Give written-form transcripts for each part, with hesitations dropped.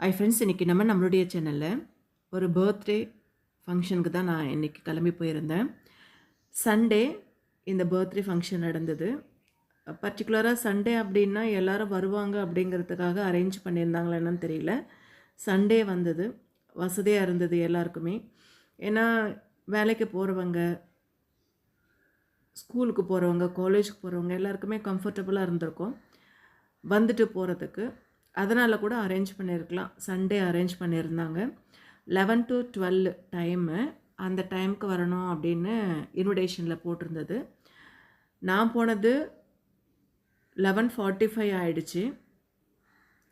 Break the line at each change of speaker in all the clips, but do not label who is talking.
Hi friends, இன்றைக்கி நம்மளுடைய சேனலில் ஒரு பர்த்டே ஃபங்க்ஷனுக்கு தான் நான் இன்றைக்கி கிளம்பி போயிருந்தேன். சண்டே இந்த பர்த்டே ஃபங்க்ஷன் நடந்தது. பர்டிகுலராக சண்டே அப்படின்னா எல்லோரும் வருவாங்க அப்படிங்கிறதுக்காக அரேஞ்ச் பண்ணியிருந்தாங்களா என்னன்னு தெரியல. சண்டே வந்தது, வசதியாக இருந்தது எல்லாருக்குமே. ஏன்னா வேலைக்கு போகிறவங்க, ஸ்கூலுக்கு போகிறவங்க, காலேஜுக்கு போகிறவங்க எல்லாருக்குமே கம்ஃபர்டபுளாக இருந்திருக்கும் வந்துட்டு போகிறதுக்கு. அதனால் கூட அரேஞ்ச் பண்ணியிருக்கலாம். சண்டே அரேஞ்ச் பண்ணியிருந்தாங்க. 11 to 12 டைமு. அந்த டைமுக்கு வரணும் அப்படின்னு இன்விடேஷனில் போட்டிருந்தது. நான் போனது 11:45 ஆகிடுச்சு.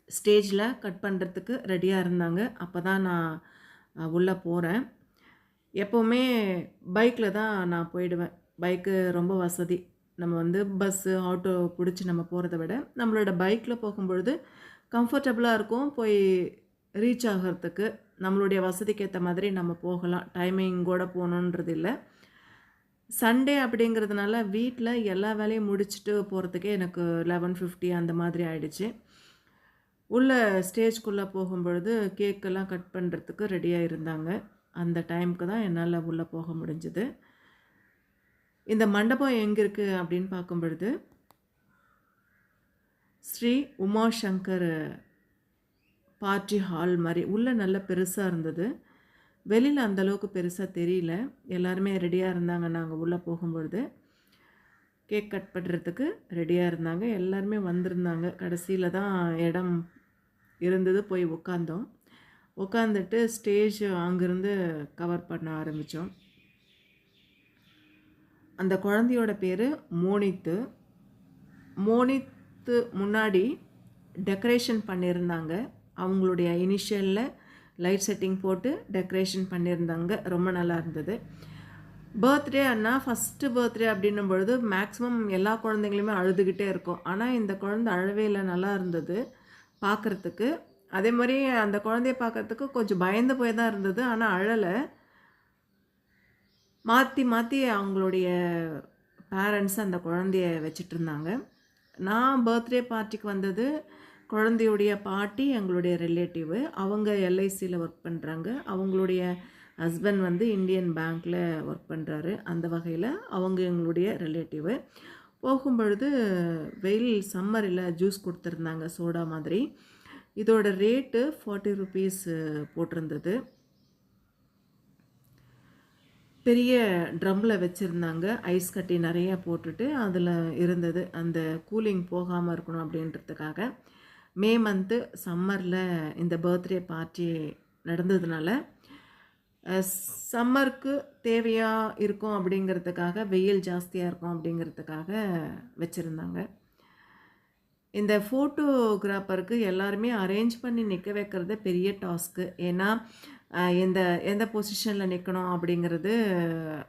ஸ்டேஜில் கட் பண்ணுறதுக்கு ரெடியாக இருந்தாங்க. அப்போ தான் நான் உள்ளே போகிறேன். எப்போவுமே பைக்கில் தான் நான் போயிடுவேன். பைக்கு ரொம்ப வசதி. நம்ம பஸ்ஸு, ஆட்டோ பிடிச்சி நம்ம போகிறத விட நம்மளோட பைக்கில் போகும்பொழுது கம்ஃபர்டபுளாக இருக்கும். போய் ரீச் ஆகிறதுக்கு நம்மளுடைய வசதிக்கு ஏற்ற மாதிரி நம்ம போகலாம். டைமிங்கோடு போகணுன்றது இல்லை. சண்டே அப்படிங்கிறதுனால வீட்டில் எல்லா வேலையும் முடிச்சுட்டு போகிறதுக்கே எனக்கு 11:50 அந்த மாதிரி ஆகிடுச்சு. உள்ளே ஸ்டேஜ்குள்ளே போகும்பொழுது கேக்கெல்லாம் கட் பண்ணுறதுக்கு ரெடியாக இருந்தாங்க. அந்த டைமுக்கு தான் என்னால் உள்ளே போக முடிஞ்சுது. இந்த மண்டபம் எங்கே இருக்குது அப்படின்னு பார்க்கும்பொழுது ஸ்ரீ உமாசங்கர் பார்ட்டி ஹால் மாதிரி உள்ளே நல்ல பெருசாக இருந்தது. வெளியில் அந்தளவுக்கு பெருசாக தெரியல. எல்லாருமே ரெடியாக இருந்தாங்க. நாங்கள் உள்ளே போகும்பொழுது கேக் கட் பண்ணுறதுக்கு ரெடியாக இருந்தாங்க. எல்லாருமே வந்திருந்தாங்க. கடைசியில் தான் இடம் இருந்தது. போய் உட்காந்தோம். உட்காந்துட்டு ஸ்டேஜ் அங்கேருந்து கவர் பண்ண ஆரம்பித்தோம். அந்த குழந்தையோட பேர் மோனித்து. மோனித்து முன்னாடி டெக்கரேஷன் பண்ணியிருந்தாங்க. அவங்களுடைய இனிஷியலில் லைட் செட்டிங் போட்டு டெக்கரேஷன் பண்ணியிருந்தாங்க. ரொம்ப நல்லா இருந்தது. பர்த்டே அண்ணா ஃபஸ்ட்டு பர்த்டே அப்படின்னும் பொழுது மேக்ஸிமம் எல்லா குழந்தைங்களுமே அழுதுகிட்டே இருக்கும். ஆனால் இந்த குழந்தை அழவே இல்லை, நல்லா இருந்தது பார்க்குறதுக்கு. அதே மாதிரி அந்த குழந்தைய பார்க்குறதுக்கு கொஞ்சம் பயந்து போய் தான் இருந்தது. ஆனால் அழலை. மாற்றி மாற்றி அவங்களுடைய பேரண்ட்ஸ் அந்த குழந்தைய வச்சிட்டு இருந்தாங்க. நான் பர்த்டே பார்ட்டிக்கு வந்தது. குழந்தையுடைய பாட்டி எங்களுடைய ரிலேட்டிவு. அவங்க எல்ஐசியில் ஒர்க் பண்ணுறாங்க. அவங்களுடைய ஹஸ்பண்ட் இந்தியன் பேங்க்கில் ஒர்க் பண்ணுறாரு. அந்த வகையில் அவங்க எங்களுடைய ரிலேட்டிவு. போகும்பொழுது வெயில் சம்மரில் ஜூஸ் கொடுத்துருந்தாங்க, சோடா மாதிரி. இதோட ரேட்டு 40 ருபீஸ் போட்டிருந்தது. பெரிய ட்ரம்மில் வச்சுருந்தாங்க. ஐஸ் கட்டி நிறையா போட்டுட்டு அதில் இருந்தது. அந்த கூலிங் போகாமல் இருக்கணும் அப்படின்றதுக்காக. மே மந்த்து சம்மரில் இந்த பர்த்டே பார்ட்டி நடந்ததுனால சம்மருக்கு தேவையாக இருக்கும் அப்படிங்கிறதுக்காக, வெயில் ஜாஸ்தியாக இருக்கும் அப்படிங்கிறதுக்காக வச்சுருந்தாங்க. இந்த ஃபோட்டோகிராஃபருக்கு எல்லாருமே அரேஞ்ச் பண்ணி நிற்க வைக்கிறது பெரிய டாஸ்க்கு. ஏன்னா எந்த பொசிஷனில் நிற்கணும் அப்படிங்கிறது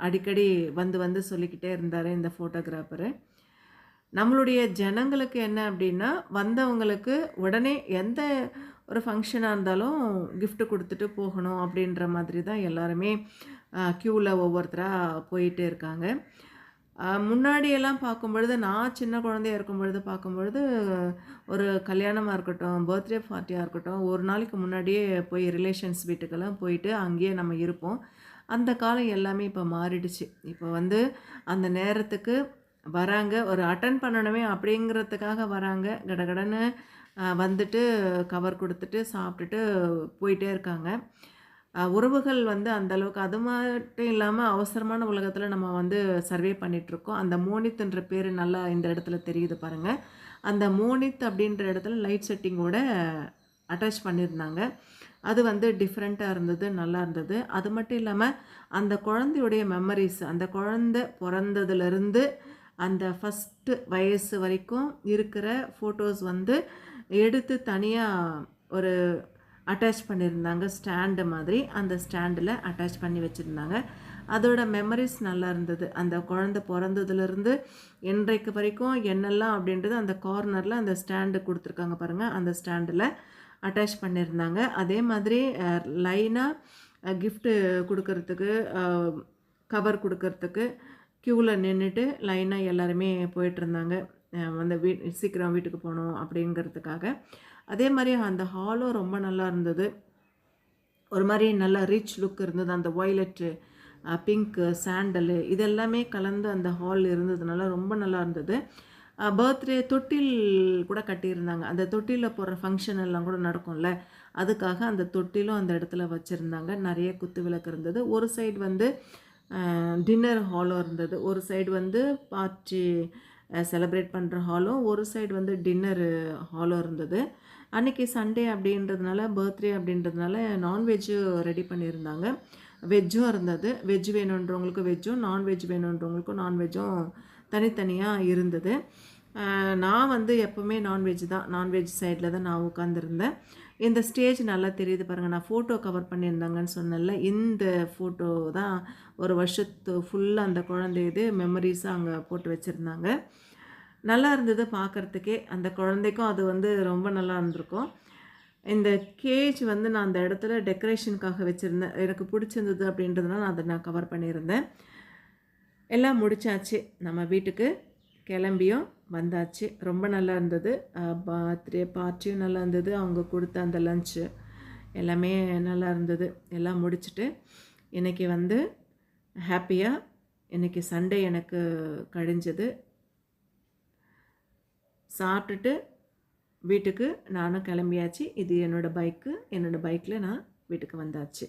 அடிக்கடி வந்து சொல்லிக்கிட்டே இருந்தார் இந்த ஃபோட்டோகிராஃபரு. நம்மளுடைய ஜனங்களுக்கு என்ன அப்படின்னா, வந்தவங்களுக்கு உடனே எந்த ஒரு ஃபங்க்ஷனாக இருந்தாலும் கிஃப்ட் கொடுத்துட்டு போகணும் அப்படின்ற மாதிரி தான் எல்லாருமே க்யூவில் ஒவ்வொருத்தராக போயிட்டே இருக்காங்க. முன்னாடியெல்லாம் பார்க்கும்பொழுது, நான் சின்ன குழந்தையா இருக்கும்பொழுது பார்க்கும்பொழுது, ஒரு கல்யாணமாக இருக்கட்டும், பர்த்டே பார்ட்டியாக இருக்கட்டும், ஒரு நாளைக்கு முன்னாடியே போய் ரிலேஷன்ஸ் வீட்டுக்கெல்லாம் போயிட்டு அங்கேயே நம்ம இருப்போம். அந்த காலம் எல்லாமே இப்போ மாறிடுச்சு. இப்போ அந்த நேரத்துக்கு வராங்க, ஒரு அட்டெண்ட் பண்ணணுமே அப்படிங்கிறதுக்காக வராங்க. கடகடன்னு வந்துட்டு கவர் கொடுத்துட்டு சாப்பிட்டுட்டு போயிட்டே இருக்காங்க. உறவுகள் அந்த அளவுக்கு. அது மட்டும் இல்லாமல் அவசரமான உலகத்தில் நம்ம சர்வே பண்ணிகிட்ருக்கோம். அந்த மோனித்ன்ற பேர் நல்லா இந்த இடத்துல தெரியுது பாருங்கள். அந்த மோனித் அப்படின்ற இடத்துல லைட் செட்டிங்கோட அட்டாச் பண்ணியிருந்தாங்க. அது டிஃப்ரெண்ட்டாக இருந்தது, நல்லா இருந்தது. அது மட்டும் இல்லாமல் அந்த குழந்தையுடைய மெமரிஸ், அந்த குழந்தை பிறந்ததுலேருந்து அந்த ஃபஸ்ட்டு வயசு வரைக்கும் இருக்கிற ஃபோட்டோஸ் எடுத்து தனியாக ஒரு அட்டாச் பண்ணியிருந்தாங்க, ஸ்டாண்டு மாதிரி. அந்த ஸ்டாண்டில் அட்டாச் பண்ணி வச்சுருந்தாங்க. அதோட மெமரிஸ் நல்லா இருந்தது. அந்த குழந்தை பிறந்ததுலேருந்து இன்றைக்கு வரைக்கும் என்னெல்லாம் அப்படின்றது அந்த கார்னரில் அந்த ஸ்டாண்டு கொடுத்துருக்காங்க பாருங்கள், அந்த ஸ்டாண்டில் அட்டாச் பண்ணியிருந்தாங்க. அதே மாதிரி லைனாக கிஃப்ட்டு கொடுக்கறதுக்கு, கவர் கொடுக்கறதுக்கு க்யூவில் நின்றுட்டு லைனாக எல்லாருமே போயிட்டுருந்தாங்க. சீக்கிரம் வீட்டுக்கு போகணும் அப்படிங்கிறதுக்காக. அதே மாரி அந்த ஹாலும் ரொம்ப நல்லா இருந்தது. ஒரு மாரி நல்ல ரிச் லுக் இருந்தது. அந்த வயலட்டு, பிங்க்கு, சாண்டலு இது எல்லாமே கலந்து அந்த ஹால் இருந்ததுனால ரொம்ப நல்லா இருந்தது. பர்த்டே தொட்டில் கூட கட்டியிருந்தாங்க. அந்த தொட்டில்ல போடுற ஃபங்ஷன் எல்லாம் கூட நடக்கும்ல, அதுக்காக அந்த தொட்டிலும் அந்த இடத்துல வச்சுருந்தாங்க. நெறைய குத்து விளக்கு இருந்தது. ஒரு சைடு வந்து டின்னர் ஹாலும் இருந்தது. ஒரு சைடு வந்து பார்ட்டி செலிப்ரேட் பண்ணுற ஹாலும், ஒரு சைடு வந்து டின்னரு ஹாலும் இருந்தது. அன்றைக்கி சண்டே அப்படின்றதுனால, பர்த்டே அப்படின்றதுனால நான்வெஜ்ஜு ரெடி பண்ணியிருந்தாங்க. வெஜ்ஜும் இருந்தது. வெஜ் வேணுன்றவங்களுக்கு வெஜ்ஜும், நான்வெஜ் வேணுன்றவங்களுக்கும் நான்வெஜ்ஜும் தனித்தனியாக இருந்தது. நான் வந்து எப்போவுமே நான்வெஜ் தான். நான்வெஜ் சைடில் தான் நான் உட்காந்துருந்தேன். இந்த ஸ்டேஜ் நல்லா தெரியுது பாருங்கள். நான் ஃபோட்டோ கவர் பண்ணியிருந்தாங்கன்னு சொன்னேன்ல, இந்த ஃபோட்டோ தான் ஒரு வருஷத்து ஃபுல்லாக அந்த குழந்தை இது மெமரிஸாக அங்கே போட்டு வச்சுருந்தாங்க. நல்லா இருந்தது பார்க்குறதுக்கே. அந்த குழந்தைக்கும் அது வந்து ரொம்ப நல்லா இருந்திருக்கும். இந்த கேஜ் வந்து நான் அந்த இடத்துல டெக்கரேஷனுக்காக வச்சுருந்தேன். எனக்கு பிடிச்சிருந்தது அப்படின்றதுனால அதை நான் கவர் பண்ணியிருந்தேன். எல்லாம் முடிச்சாச்சு. நம்ம வீட்டுக்கு கிளம்பியும் வந்தாச்சு. ரொம்ப நல்லா இருந்தது. பர்த்டே பார்ட்டியும் நல்லா இருந்தது. அவங்க கொடுத்த அந்த லன்ச்சு எல்லாமே நல்லா இருந்தது. எல்லாம் முடிச்சுட்டு இன்றைக்கி வந்து ஹாப்பியாக இன்றைக்கி சண்டே எனக்கு கழிஞ்சது. சாப்பிட்டுட்டு வீட்டுக்கு நானும் கிளம்பியாச்சு. இது என்னோடய பைக்கு. என்னோடய பைக்கில் நான் வீட்டுக்கு வந்தாச்சு.